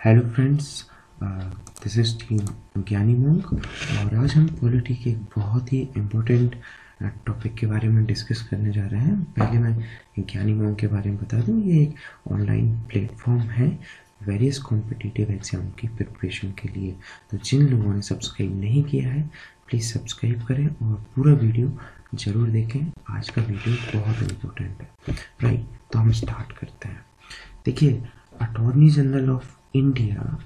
Hello friends, this is team ज्ञानी monk और आज हम पॉलिटी के एक बहुत ही इम्पोर्टेंट टॉपिक के बारे में डिस्कस करने जा रहे हैं। पहले मैं ज्ञानी मोंक के बारे में बता दूं, ये एक ऑनलाइन प्लेटफॉर्म है वेरियस कॉम्पिटिटिव एग्जाम की प्रिपरेशन के लिए। तो जिन लोगों ने सब्सक्राइब नहीं किया है प्लीज़ सब्सक्राइब करें और पूरा वीडियो ज़रूर देखें। आज का वीडियो बहुत इम्पोर्टेंट है। राइट, तो हम स्टार्ट करते हैं। देखिए, अटॉर्नी जनरल ऑफ इंडिया,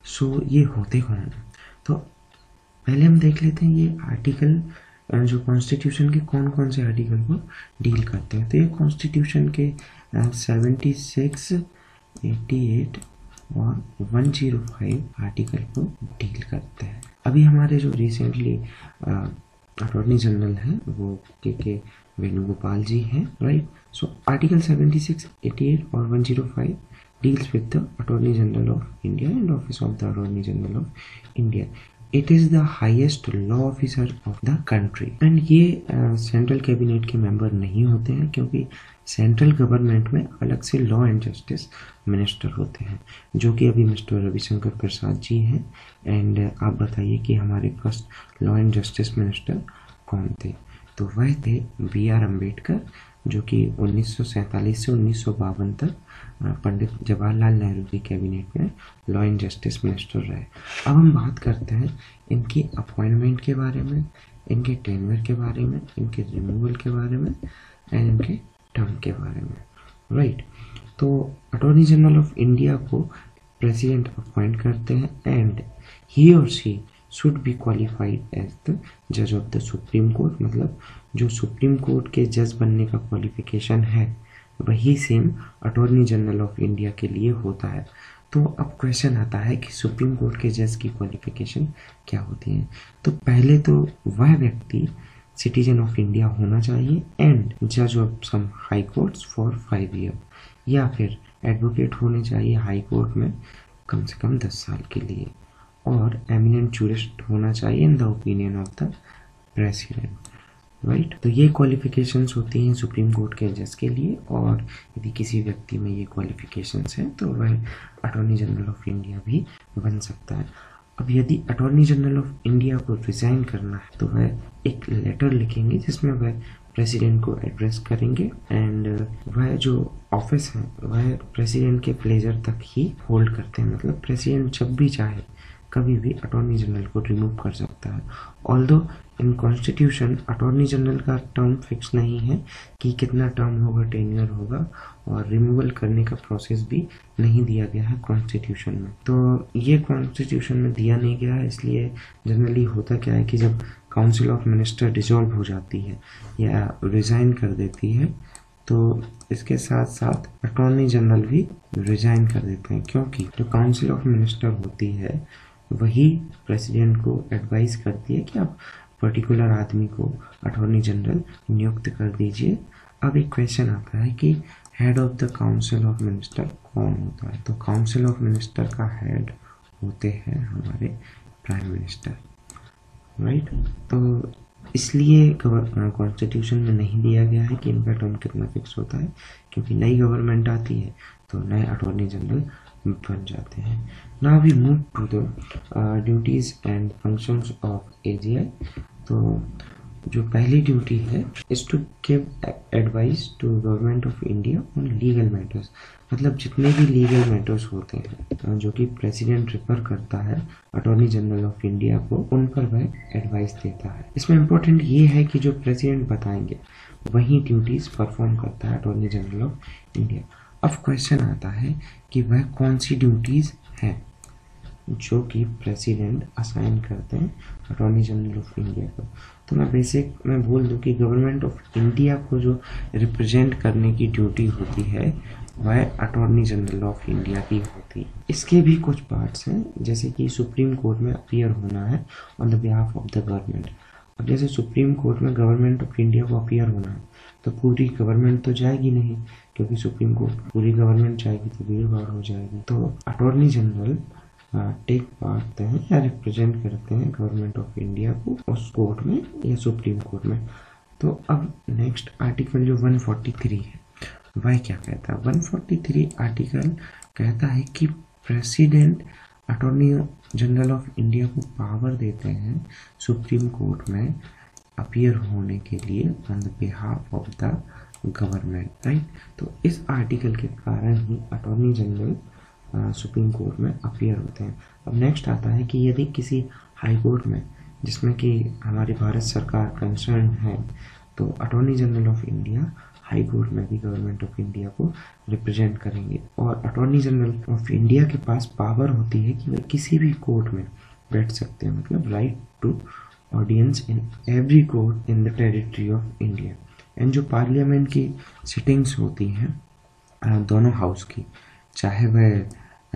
सो ये होते कौन हैं? तो पहले हम देख लेते हैं ये आर्टिकल जो कॉन्स्टिट्यूशन के कौन कौन से आर्टिकल को डील करते हैं। तो ये कॉन्स्टिट्यूशन के 76, 88 और 105 आर्टिकल को डील करते हैं। अभी हमारे जो रिसेंटली अटॉर्नी जनरल हैं वो के वेणुगोपाल जी हैं। राइट, सो आर्टिकल 76, 88 और 105 deals with the Attorney General of India and Office of the Attorney General of India. It is the highest law officer of the country. And ये central cabinet के member नहीं होते हैं क्योंकि central government में अलग से लॉ एंड जस्टिस मिनिस्टर होते हैं, जो कि अभी मिस्टर रविशंकर प्रसाद जी हैं। एंड आप बताइए कि हमारे first law and justice minister कौन थे? तो वह थे B.R. अम्बेडकर, जो कि 1947 से 1952 तक पंडित जवाहरलाल नेहरू की कैबिनेट में लॉ एंड जस्टिस मिनिस्टर रहे। अब हम बात करते हैं इनकी अपॉइंटमेंट के बारे में, इनके टेन्योर के बारे में, इनके रिमूवल के बारे में एंड इनके टर्म के बारे में। राइट, तो अटॉर्नी जनरल ऑफ इंडिया को प्रेसिडेंट अपॉइंट करते हैं एंड ही और she should be qualified as the जज ऑफ द सुप्रीम कोर्ट। मतलब जो सुप्रीम कोर्ट के जज बनने का क्वालिफिकेशन है वही same attorney general of India के लिए होता है। तो अब क्वेश्चन आता है कि सुप्रीम कोर्ट के जज की क्वालिफिकेशन क्या होती है? तो पहले तो वह व्यक्ति सिटीजन ऑफ इंडिया होना चाहिए एंड जज of some high courts for 5 year, या फिर एडवोकेट होने चाहिए हाई कोर्ट में कम से कम 10 साल के लिए, और एमिनेंट जूरिस्ट होना चाहिए in the opinion of the president. Right, तो ये क्वालिफिकेशंस होती हैं सुप्रीम कोर्ट के जज के लिए, और यदि किसी व्यक्ति में ये क्वालिफिकेशंस हैं तो वह अटॉर्नी जनरल ऑफ इंडिया भी बन सकता है। अब यदि अटॉर्नी जनरल ऑफ इंडिया को रिजाइन करना है तो वह एक लेटर लिखेंगे जिसमें वह प्रेसिडेंट को एड्रेस करेंगे एंड वह जो ऑफिस है वह प्रेसिडेंट के प्लेजर तक ही होल्ड करते हैं। मतलब प्रेसिडेंट जब भी चाहे कभी भी अटॉर्नी जनरल को रिमूव कर सकता है। Although in constitution attorney general का टर्म फिक्स नहीं है कि कितना टर्म होगा, टेन्योर होगा, और रिमूवल करने का प्रोसेस भी नहीं दिया गया है कॉन्स्टिट्यूशन में। तो ये कॉन्स्टिट्यूशन में दिया नहीं गया है, इसलिए जनरली होता क्या है कि जब काउंसिल ऑफ मिनिस्टर डिसॉल्व हो जाती है या रिजाइन कर देती है तो इसके साथ साथ अटॉर्नी जनरल भी रिजाइन कर देते हैं, क्योंकि जो काउंसिल ऑफ मिनिस्टर होती है वही प्रेसिडेंट को एडवाइस करती है कि आप पर्टिकुलर आदमी को अटॉर्नी जनरल नियुक्त कर दीजिए। अब एक क्वेश्चन आता है कि head of the council of minister कौन होता है? तो काउंसिल ऑफ मिनिस्टर का हेड होते हैं हमारे प्राइम मिनिस्टर। राइट, तो इसलिए कॉन्स्टिट्यूशन में नहीं दिया गया है कि इनका टर्म कितना फिक्स होता है, क्योंकि नई गवर्नमेंट आती है तो नए अटॉर्नी जनरल बन जाते हैं। Now we move to the duties and functions of AGI। तो जो पहली ड्यूटी है is to give advice to government of India on legal matters. मतलब जितने भी लीगल मैटर्स होते हैं जो कि प्रेसिडेंट रिफर करता है अटॉर्नी जनरल ऑफ इंडिया को, उन पर वह एडवाइस देता है। इसमें इम्पोर्टेंट ये है कि जो प्रेसिडेंट बताएंगे वही ड्यूटीज परफॉर्म करता है अटॉर्नी जनरल ऑफ इंडिया। अब क्वेश्चन आता है कि वह कौन सी ड्यूटीज हैं जो कि प्रेसिडेंट असाइन करते हैं अटॉर्नी जनरल ऑफ इंडिया को। तो मैं बोल दूं कि गवर्नमेंट ऑफ इंडिया को जो रिप्रेजेंट करने की ड्यूटी होती है वह अटॉर्नी जनरल ऑफ इंडिया की होती है। इसके भी कुछ पार्ट्स हैं, जैसे कि सुप्रीम कोर्ट में अपीयर होना है on the behalf of the government. अब जैसे सुप्रीम कोर्ट में गवर्नमेंट ऑफ इंडिया को अपीयर होना है तो पूरी गवर्नमेंट तो जाएगी नहीं, क्योंकि सुप्रीम कोर्ट पूरी गवर्नमेंट जाएगी तो भीड़ भाड़ हो जाएगी। तो अटॉर्नी जनरल टेक पार्ट हैं या रिप्रेजेंट करते हैं गवर्नमेंट ऑफ इंडिया को उस कोर्ट में या सुप्रीम कोर्ट में। तो अब नेक्स्ट आर्टिकल जो 143 है वह क्या कहता है? 143 आर्टिकल कहता है कि president attorney general of India को पावर देते हैं सुप्रीम कोर्ट में अपीयर होने के लिए on the behalf of the government, right. तो इस आर्टिकल के कारण ही अटॉर्नी जनरल सुप्रीम कोर्ट में अपीयर होते हैं। अब नेक्स्ट आता है कि यदि किसी हाई कोर्ट में जिसमें कि हमारी भारत सरकार कंसर्न है, तो attorney general of India high court में भी गवर्नमेंट ऑफ इंडिया को रिप्रेजेंट करेंगे। और अटॉर्नी जनरल ऑफ इंडिया के पास पावर होती है कि वे किसी भी कोर्ट में बैठ सकते हैं, मतलब right to audience in every court in the territory of India. And जो पार्लियामेंट की सिटिंग्स होती हैं दोनों हाउस की, चाहे वह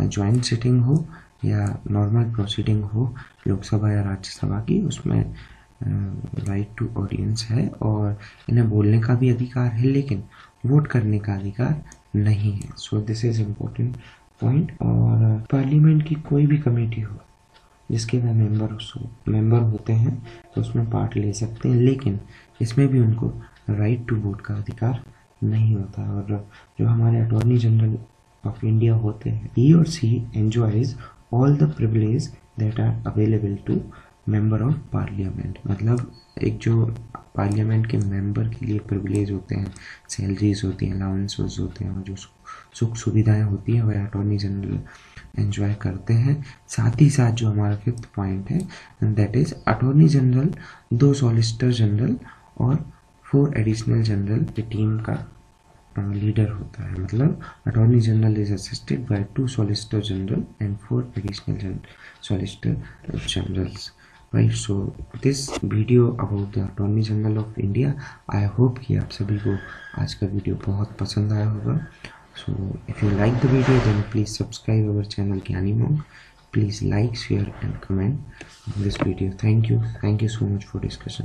ज्वाइंट सिटिंग हो या नॉर्मल प्रोसीडिंग हो लोकसभा या राज्यसभा की, उसमें राइट टू ऑडियंस है और इन्हें बोलने का भी अधिकार है, लेकिन वोट करने का अधिकार नहीं है। So this is important point. और पार्लियामेंट की कोई भी कमेटी हो जिसके वह मेंबर होते हैं तो उसमें पार्ट ले सकते हैं, लेकिन इसमें भी उनको राइट टू वोट का अधिकार नहीं होता। और जो हमारे अटॉर्नी जनरल ऑफ इंडिया होते हैं, he or she enjoys all the privilege that are available to member of parliament। मतलब एक जो पार्लियामेंट के मेंबर के लिए प्रिविलेज होते हैं, सैलरीज होती हैं, अलाउंसेस होते हैं और जो सुख सुविधाएं होती हैं वह अटॉर्नी जनरल एंजॉय करते हैं। साथ ही साथ जो हमारा फिफ्थ पॉइंट है that is attorney general 2 solicitor general और 4 एडिशनल जनरल की टीम का लीडर होता है। मतलब attorney general is assisted by 2 solicitor general and 4 additional solicitor generals, right. So this video about the attorney general of India, I hope कि आप सभी को आज का वीडियो बहुत पसंद आया होगा। So if you like the video then please subscribe our channel Gyani monk. Please like, share and comment this video. Thank you so much for discussion.